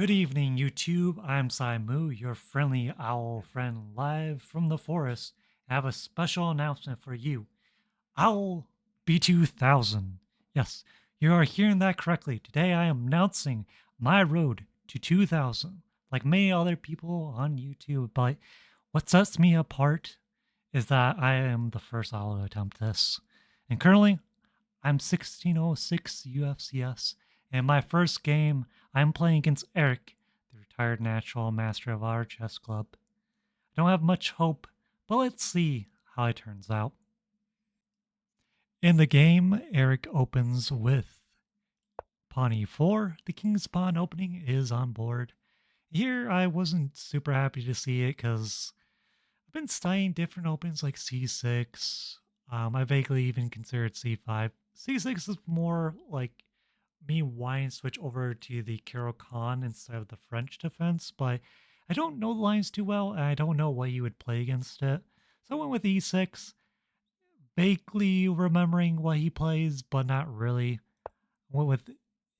Good evening, YouTube. I'm Symue, your friendly owl friend, live from the forest. I have a special announcement for you. Owl B2000. Yes, you are hearing that correctly. Today I am announcing my road to 2000, like many other people on YouTube. But what sets me apart is that I am the first owl to attempt this. And currently, I'm 1606 UFCS, and my first game, I'm playing against Eric, the retired natural master of our chess club. I don't have much hope, but let's see how it turns out. In the game, Eric opens with pawn e4. The king's pawn opening is on board. Here, I wasn't super happy to see it because I've been studying different openings like c6. I vaguely even considered c5. C6 is more like me wanting to switch over to the Carol Khan instead of the French defense, but I don't know the lines too well, and I don't know what you would play against it. So I went with e6, vaguely remembering what he plays, but not really. Went with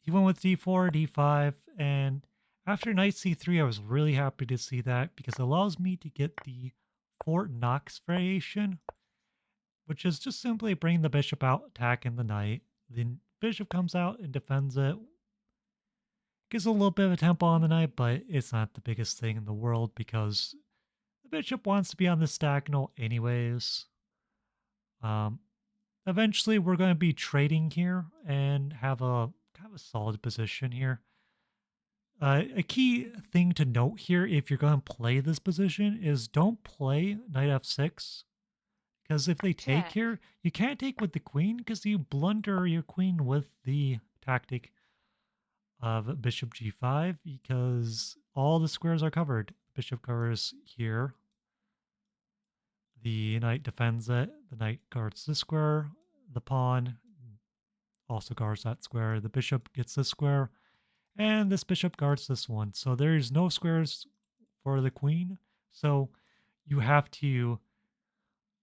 he went with d4, d5, and after knight c3, I was really happy to see that because it allows me to get the Fort Knox variation, which is just simply bringing the bishop out, attacking the knight. The bishop comes out and defends it. Gives a little bit of a tempo on the knight, but it's not the biggest thing in the world because the bishop wants to be on this diagonal anyways. Um, Eventually, we're going to be trading here and have a kind of a solid position here. A key thing to note here, if you're going to play this position, is don't play knight f6. Because if they take Check. here, you can't take with the queen because you blunder your queen with the tactic of bishop g5 because all the squares are covered. Bishop covers here. The knight defends it. The knight guards this square. The pawn also guards that square. The bishop gets this square. And this bishop guards this one. So there's no squares for the queen. So you have to,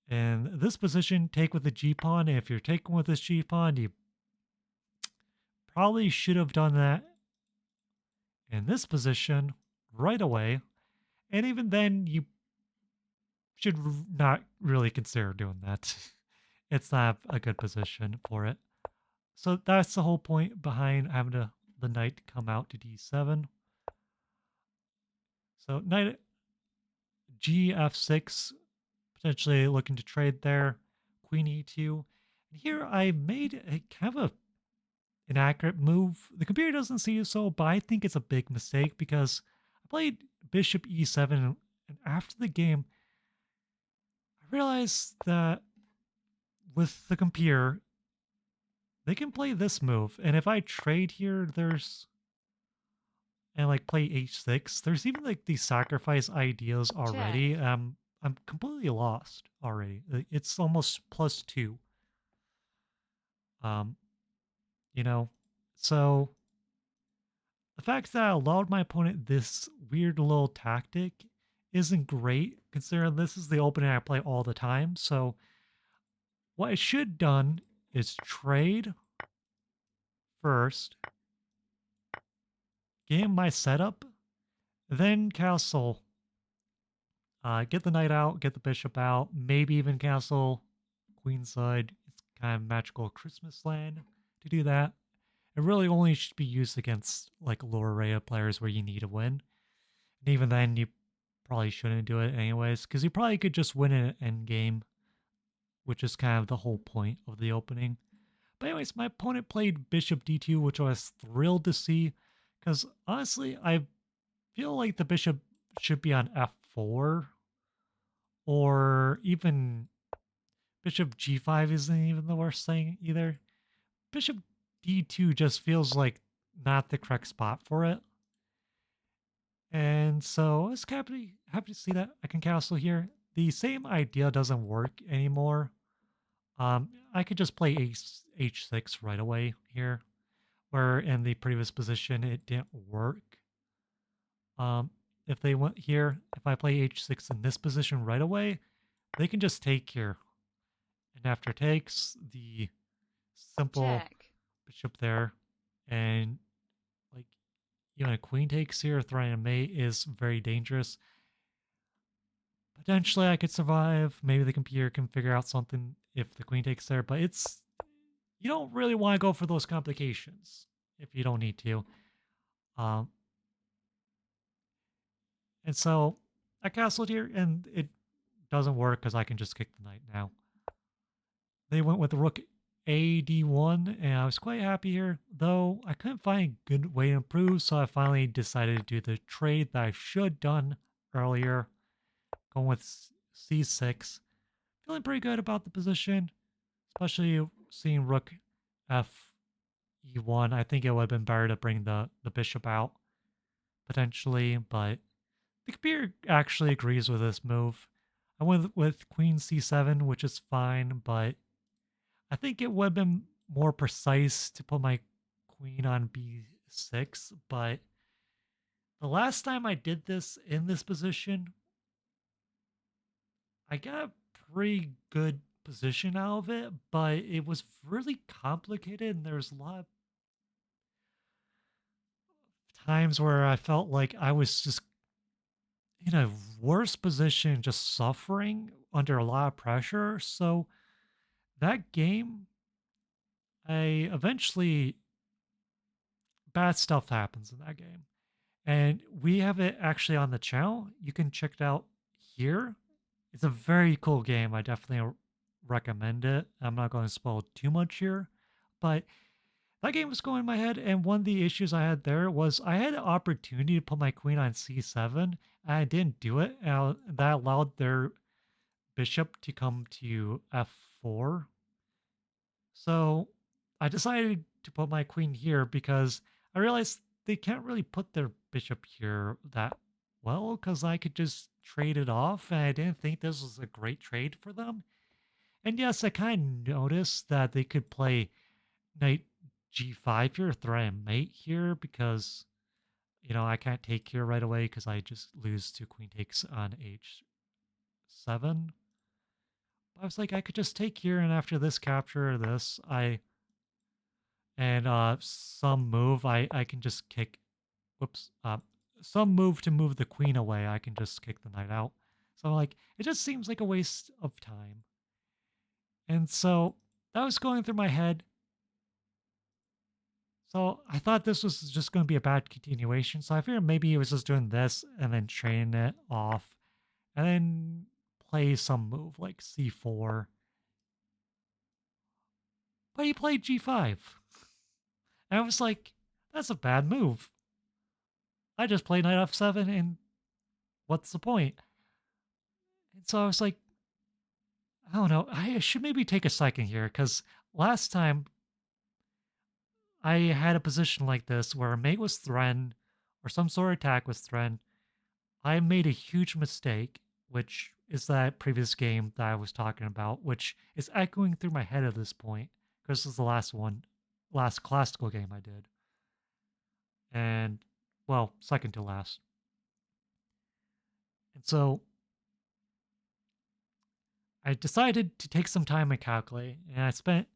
in this position, take with the g-pawn. If you're taking with this g-pawn, you probably should have done that in this position right away. And even then, you should not really consider doing that. It's not a good position for it. So that's the whole point behind having the knight come out to d7. So knight gf6, potentially looking to trade there. Queen e2. And here I made a kind of a inaccurate move. The computer doesn't see it so, but I think it's a big mistake because I played bishop e7, and after the game, I realized that with the computer, they can play this move. And if I trade here, and like play h6, there's even like these sacrifice ideas Check. already. I'm completely lost already. It's almost +2. Um, you know, so the fact that I allowed my opponent this weird little tactic isn't great, considering this is the opening I play all the time. So what I should done is trade first, game my setup, then castle. Get the knight out, get the bishop out, maybe even castle queenside. It's kind of magical Christmas land to do that. It really only should be used against like lower rated players where you need a win. And even then, you probably shouldn't do it anyways, because you probably could just win an end game, which is kind of the whole point of the opening. But anyways, my opponent played bishop d2, which I was thrilled to see, because honestly, I feel like the bishop should be on f4, or even bishop g5 isn't even the worst thing either. Bishop d2 just feels like not the correct spot for it. And so I was happy to see that I can castle here. The same idea doesn't work anymore. I could just play h6 right away here, where in the previous position it didn't work. Um, if they went here, if I play h6 in this position right away, they can just take here. And after takes, the simple Check. bishop there, and like even a queen takes here, threatening a mate is very dangerous. Potentially, I could survive. Maybe the computer can figure out something if the queen takes there, but it's you don't really want to go for those complications if you don't need to. Um, and so I castled here, and it doesn't work because I can just kick the knight now. They went with the rook AD1, and I was quite happy here, though I couldn't find a good way to improve, so I finally decided to do the trade that I should done earlier, going with C6. Feeling pretty good about the position, especially seeing rook F E1. I think it would have been better to bring the bishop out, potentially, but the computer actually agrees with this move. I went with queen C7, which is fine, but I think it would have been more precise to put my queen on B6, but the last time I did this in this position, I got a pretty good position out of it, but it was really complicated and there's a lot of times where I felt like I was just in a worse position, just suffering under a lot of pressure. So that game, I eventually bad stuff happens in that game. And we have it actually on the channel. You can check it out here. It's a very cool game. I definitely recommend it. I'm not going to spoil too much here, but that game was going in my head. And one of the issues I had there was I had an opportunity to put my queen on c7, and I didn't do it. And that allowed their bishop to come to f4. So I decided to put my queen here because I realized they can't really put their bishop here that well because I could just trade it off, and I didn't think this was a great trade for them. And yes, I kind of noticed that they could play knight g5 here, threaten mate here because I can't take here right away because I just lose to queen takes on h7. I was like, I could just take here, and after this capture or this, some move I can just kick. Whoops. Some move to move the queen away, I can just kick the knight out. So like, it just seems like a waste of time. And so that was going through my head. So I thought this was just going to be a bad continuation. So I figured maybe he was just doing this and then training it off, and then play some move like c4. But he played g5. And I was like, that's a bad move. I just played knight f7, and what's the point? And so I was like, I don't know. I should maybe take a second here because last time I had a position like this where a mate was threatened or some sort of attack was threatened. I made a huge mistake, which is that previous game that I was talking about, which is echoing through my head at this point because this is the last classical game I did. And, well, second to last. And so I decided to take some time and calculate, and I spent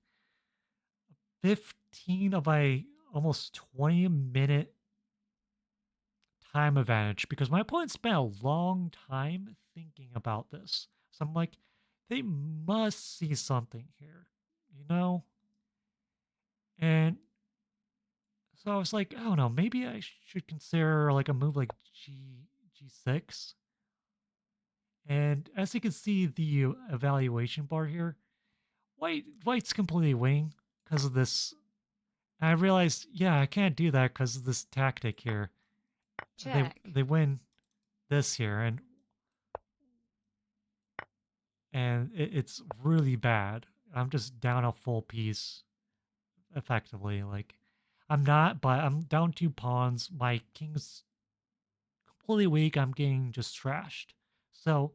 15 of my almost 20-minute time advantage because my opponent spent a long time thinking about this. So I'm like, they must see something here, you know? And so I was like, I don't know, maybe I should consider like a move like G6. And as you can see the evaluation bar here, white's completely winning because of this. And I realized, yeah, I can't do that because of this tactic here. Check. They win this here, and it's really bad. I'm just down a full piece effectively. Like I'm not, but I'm down 2 pawns. My king's completely weak. I'm getting just trashed. So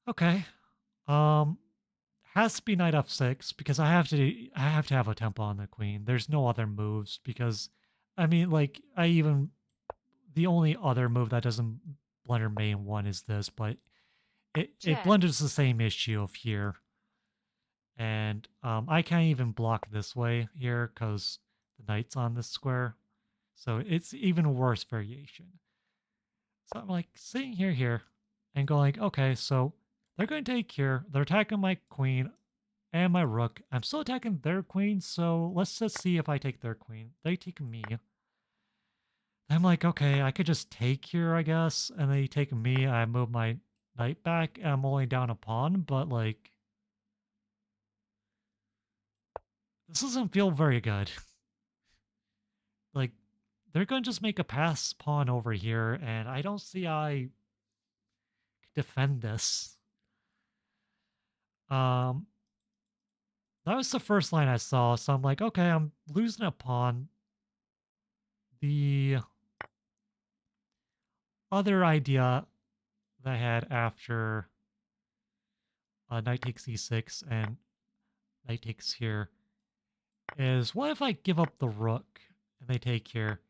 okay, um, has to be knight f6 because I have to have a tempo on the queen. There's no other moves because I mean, like the only other move that doesn't blunder main one is this, but it Check. blunders the same issue of here. And I can't even block this way here because the knight's on this square. So it's even worse variation. So I'm like sitting here, and going, okay, so they're going to take here. They're attacking my queen and my rook. I'm still attacking their queen, so let's just see if I take their queen. They take me. I'm like, okay, I could just take here, I guess, and they take me. I move my knight back, and I'm only down a pawn, but like, this doesn't feel very good. Like, they're going to just make a pass pawn over here, and I don't see how I could defend this. Um, that was the first line I saw, so I'm like, okay, I'm losing a pawn. The other idea that I had after knight takes e6 and knight takes here is, what if I give up the rook and they take here?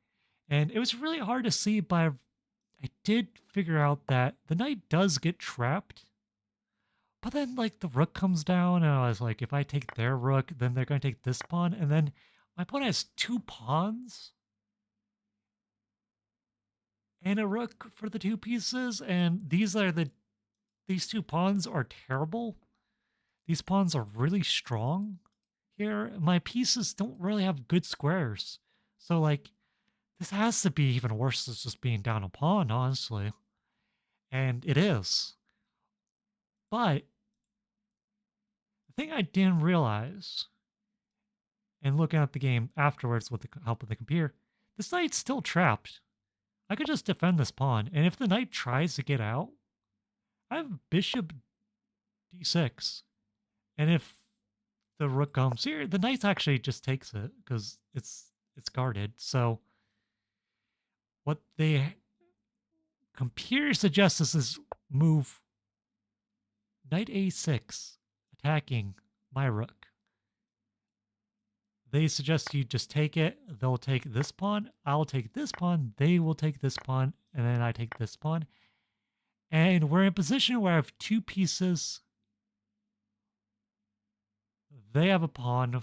And it was really hard to see, but I did figure out that the knight does get trapped. But then, like, the rook comes down, and I was like, if I take their rook, then they're going to take this pawn. And then my opponent has two pawns and a rook for the two pieces. And these two pawns are terrible. These pawns are really strong here. My pieces don't really have good squares. So, like, this has to be even worse than just being down a pawn, honestly. And it is. But the thing I didn't realize, and looking at the game afterwards with the help of the computer, this knight's still trapped. I could just defend this pawn, and if the knight tries to get out, I have bishop d6. And if the rook comes here, the knight actually just takes it because it's guarded. So what the computer suggests is this move knight a6, attacking my rook. They suggest you just take it. They'll take this pawn. I'll take this pawn. They will take this pawn. And then I take this pawn. And we're in a position where I have two pieces. They have a pawn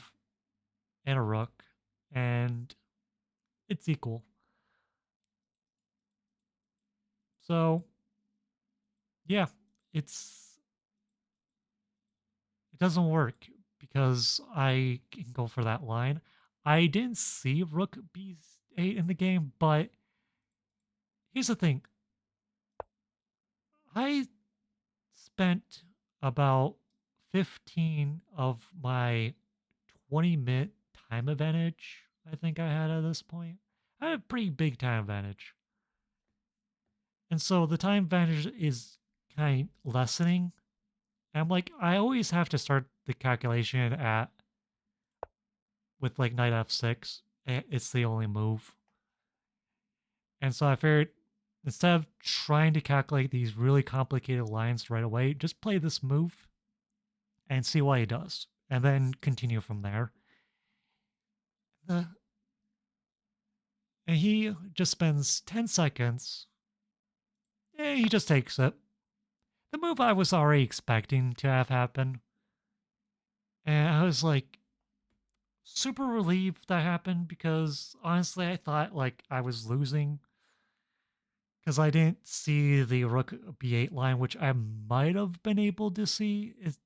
and a rook. And it's equal. So, yeah, it doesn't work because I can go for that line. I didn't see rook b8 in the game, but here's the thing. I spent about 15 of my 20-minute time advantage, I think I had at this point. I had a pretty big time advantage. And so the time advantage is kind of lessening. And I'm like, I always have to start the calculation at with like knight f6. It's the only move. And so I figured, instead of trying to calculate these really complicated lines right away, just play this move and see what he does, and then continue from there. The, and he just spends 10 seconds, and he just takes it. The move I was already expecting to have happen. And I was like super relieved that happened because honestly, I thought like I was losing because I didn't see the rook b8 line, which I might have been able to see. It's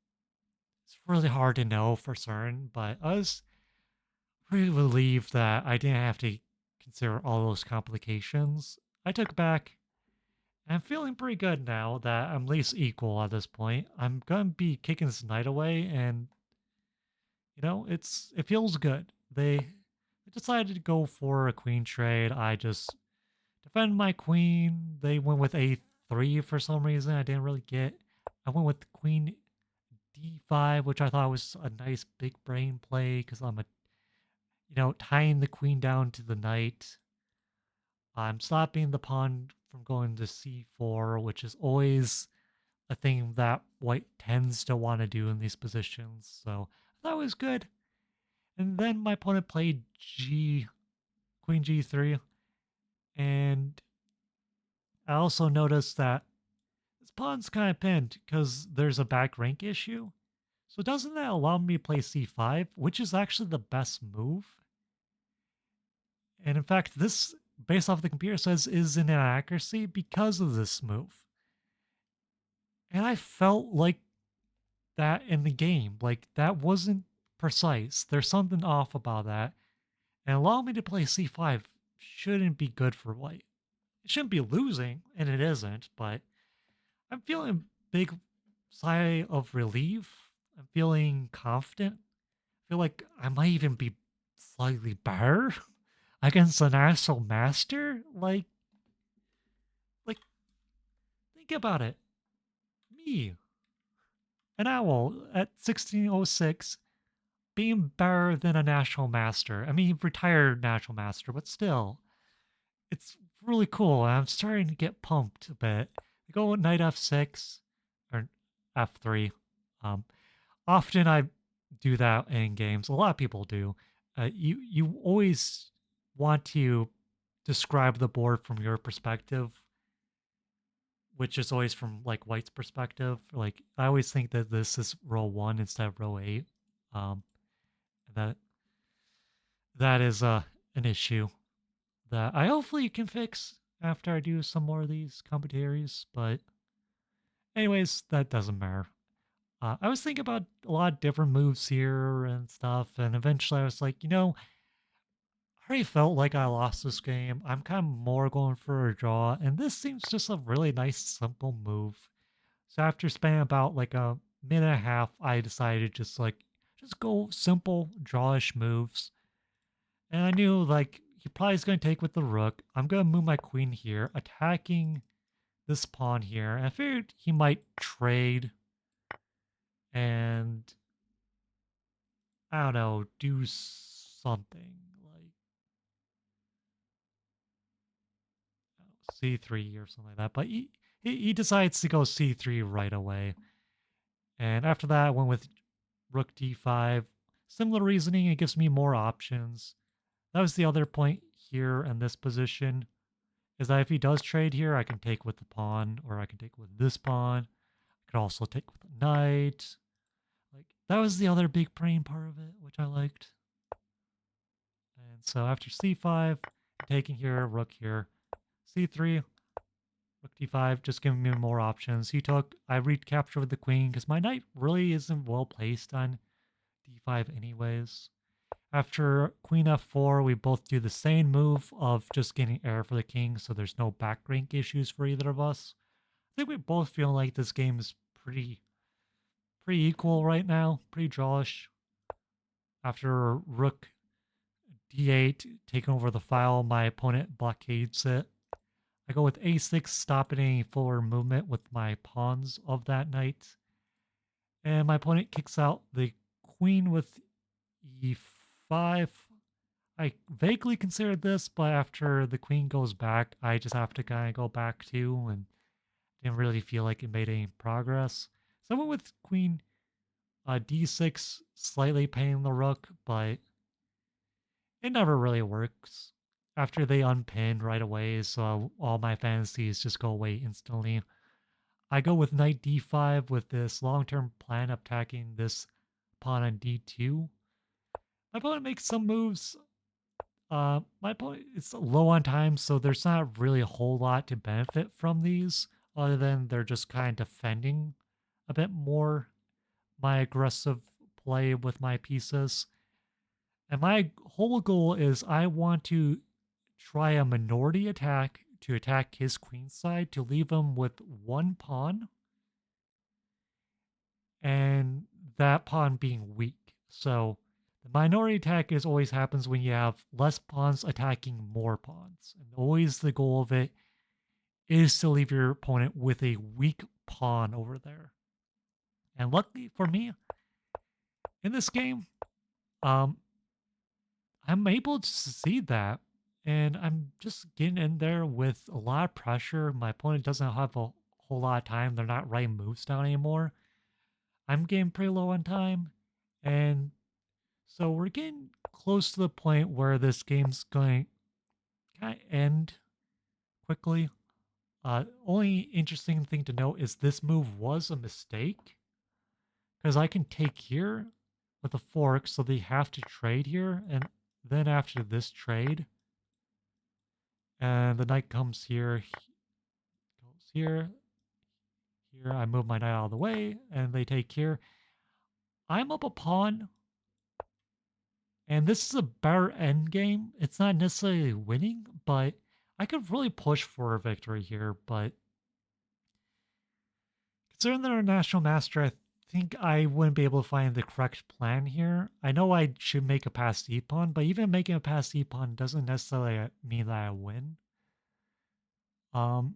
really hard to know for certain, but I was really relieved that I didn't have to consider all those complications. I took back. I'm feeling pretty good now that I'm at least equal at this point. I'm gonna be kicking this knight away, and it feels good. They decided to go for a queen trade. I just defend my queen. They went with a3 for some reason. I didn't really get. I went with queen d5, which I thought was a nice big brain play because I'm tying the queen down to the knight. I'm stopping the pawn from going to c4, which is always a thing that white tends to want to do in these positions. So that was good. And then my opponent played queen g3, and I also noticed that this pawn's kind of pinned because there's a back rank issue. So doesn't that allow me to play c5, which is actually the best move? And in fact, this, based off the computer, says is an inaccuracy because of this move. And I felt like that in the game. Like that wasn't precise. There's something off about that. And allowing me to play c5 shouldn't be good for white. It shouldn't be losing, and it isn't, but I'm feeling a big sigh of relief. I'm feeling confident. I feel like I might even be slightly better against the national master. Like think about it. Me, an owl at 1606, being better than a national master. I mean, retired national master, but still, it's really cool. I'm starting to get pumped a bit. I go with knight f6 or f3. Um, Often I do that in games. A lot of people do. You always want to describe the board from your perspective, which is always from like white's perspective. Like I always think that this is row one instead of row eight. Um, that that is an issue that I hopefully can fix after I do some more of these commentaries. But anyways, that doesn't matter. I was thinking about a lot of different moves here and stuff, and eventually I was like, I already felt like I lost this game. I'm kind of more going for a draw, and this seems just a really nice, simple move. So after spending about like a minute and a half, I decided just go simple drawish moves. And I knew like he probably is going to take with the rook. I'm going to move my queen here, attacking this pawn here. And I figured he might trade and I don't know, do something like c3 or something like that. But he decides to go c3 right away. And after that, I went with rook d5. Similar reasoning, it gives me more options. That was the other point here in this position, is that if he does trade here, I can take with the pawn, or I can take with this pawn. I could also take with the knight. Like that was the other big brain part of it, which I liked. And so after c5, taking here, rook here, c3, rook d5, just giving me more options. He took, I recaptured with the queen because my knight really isn't well placed on d5 anyways. After queen f4, we both do the same move of just getting heir for the king, so there's no back rank issues for either of us. I think we both feel like this game is pretty equal right now, pretty drawish. After rook d8, taking over the file, my opponent blockades it. I go with a6, stopping any forward movement with my pawns of that knight. And my opponent kicks out the queen with e5. I vaguely considered this, but after the queen goes back, I just have to kind of go back too, and didn't really feel like it made any progress. So I went with queen d6, slightly paying the rook, but it never really works. After they unpin right away, so all my fantasies just go away instantly. I go with knight d5 with this long-term plan of attacking this pawn on d2. My opponent makes some moves. My opponent is low on time, so there's not really a whole lot to benefit from these, other than they're just kind of defending a bit more my aggressive play with my pieces. And my whole goal is I want to try a minority attack to attack his queen side to leave him with one pawn, and that pawn being weak. So the minority attack is always happens when you have less pawns attacking more pawns. And always the goal of it is to leave your opponent with a weak pawn over there. And luckily for me, in this game, um, I'm able to see that. And I'm just getting in there with a lot of pressure. My opponent doesn't have a whole lot of time. They're not writing moves down anymore. I'm getting pretty low on time. And so we're getting close to the point where this game's going to kind of end quickly. Only interesting thing to note is this move was a mistake because I can take here with a fork, so they have to trade here, and then after this trade, And the knight comes here, goes here, here. I move my knight out of the way, and they take here. I'm up a pawn, and this is a better end game. It's not necessarily winning, but I could really push for a victory here. But considering they're a national master, I think I wouldn't be able to find the correct plan here. I know I should make a pass e pawn, but even making a pass e pawn doesn't necessarily mean that I win. Um,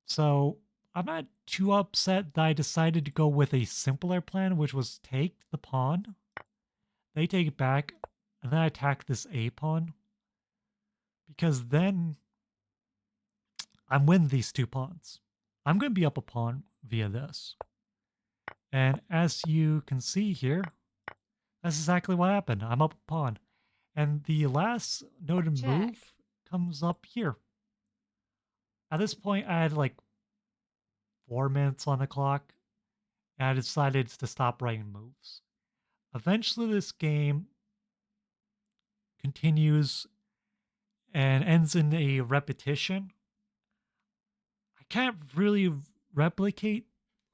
so I'm not too upset that I decided to go with a simpler plan, which was take the pawn, they take it back, and then I attack this a pawn, because then I'm winning these two pawns. I'm going to be up a pawn via this. And as you can see here, that's exactly what happened. I'm up a pawn. And the last noted Check. move comes up here. At this point, I had like 4 minutes on the clock, and I decided to stop writing moves. Eventually, this game continues and ends in a repetition. I can't really replicate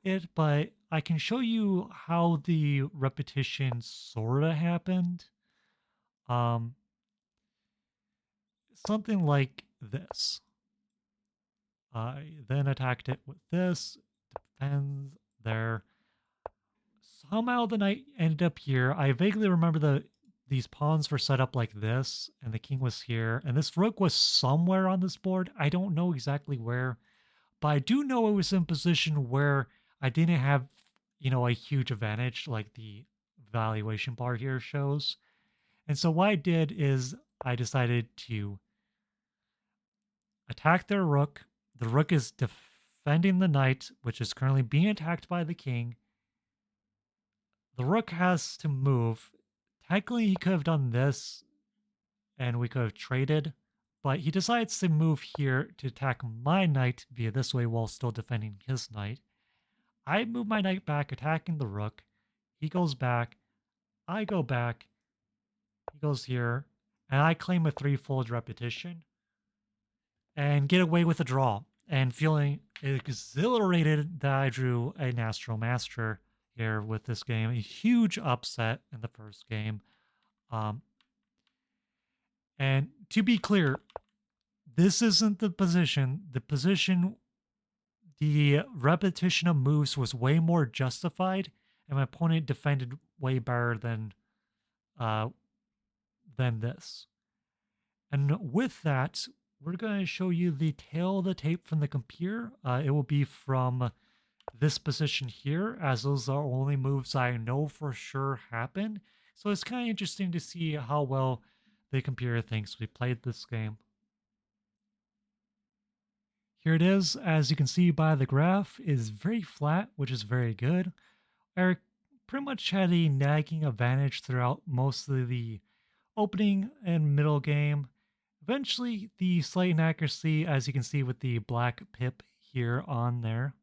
it, but I can show you how the repetition sort of happened. Um, Something like this. I then attacked it with this, defends there. Somehow the knight ended up here. I vaguely remember these pawns were set up like this, and the king was here, and this rook was somewhere on this board. I don't know exactly where, but I do know it was in position where I didn't have, a huge advantage like the valuation bar here shows. And so what I did is I decided to attack their rook. The rook is defending the knight, which is currently being attacked by the king. The rook has to move. Technically, he could have done this and we could have traded, but he decides to move here to attack my knight via this way while still defending his knight. I move my knight back, attacking the rook. He goes back. I go back. He goes here. And I claim a threefold repetition and get away with a draw. And feeling exhilarated that I drew a National Master here with this game. A huge upset in the first game. Um, and to be clear, this isn't the position. The repetition of moves was way more justified, and my opponent defended way better uh, than this. And with that, we're going to show you the tail of the tape from the computer. It will be from this position here, as those are only moves I know for sure happened. So it's kind of interesting to see how well the computer thinks we played this game. Here it is, as you can see by the graph, is very flat, which is very good. Eric pretty much had a nagging advantage throughout most of the opening and middle game. Eventually, the slight inaccuracy, as you can see with the black pip here on there,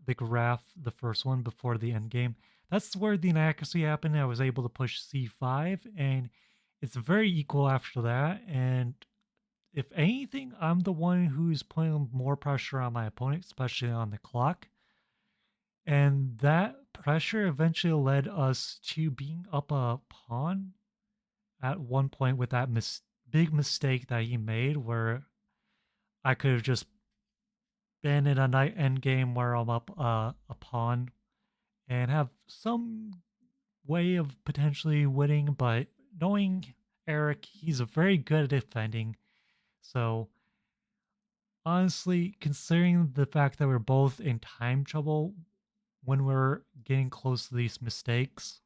the graph, the first one before the end game, that's where the inaccuracy happened. I was able to push c5, and it's very equal after that. And if anything, I'm the one who's putting more pressure on my opponent, especially on the clock. And that pressure eventually led us to being up a pawn at one point with that big mistake that he made, where I could have just been in a knight endgame where I'm up a pawn and have some way of potentially winning. But knowing Eric, he's very good at defending. So honestly, considering the fact that we're both in time trouble when we're getting close to these mistakes,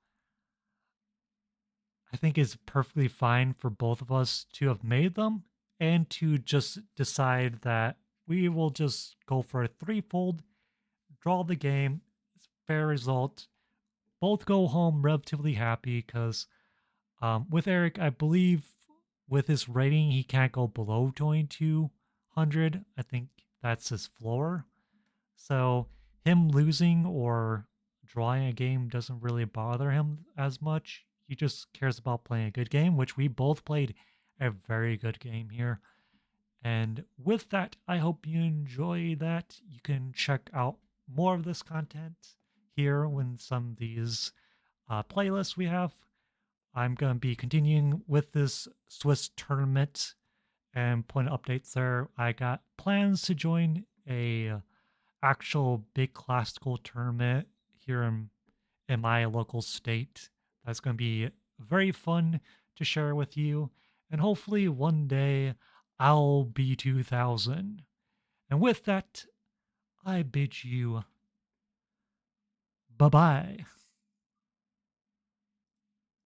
I think it's perfectly fine for both of us to have made them and to just decide that we will just go for a threefold, draw the game. It's a fair result. Both go home relatively happy because with Eric, I believe with his rating, he can't go below 2200. I think that's his floor. So him losing or drawing a game doesn't really bother him as much. He just cares about playing a good game, which we both played a very good game here. And with that, I hope you enjoy that. You can check out more of this content here when some of these playlists we have. I'm going to be continuing with this Swiss tournament and putting updates there. I got plans to join a actual big classical tournament here in my local state. That's going to be very fun to share with you. And hopefully one day I'll be 2000. And with that, I bid you bye bye.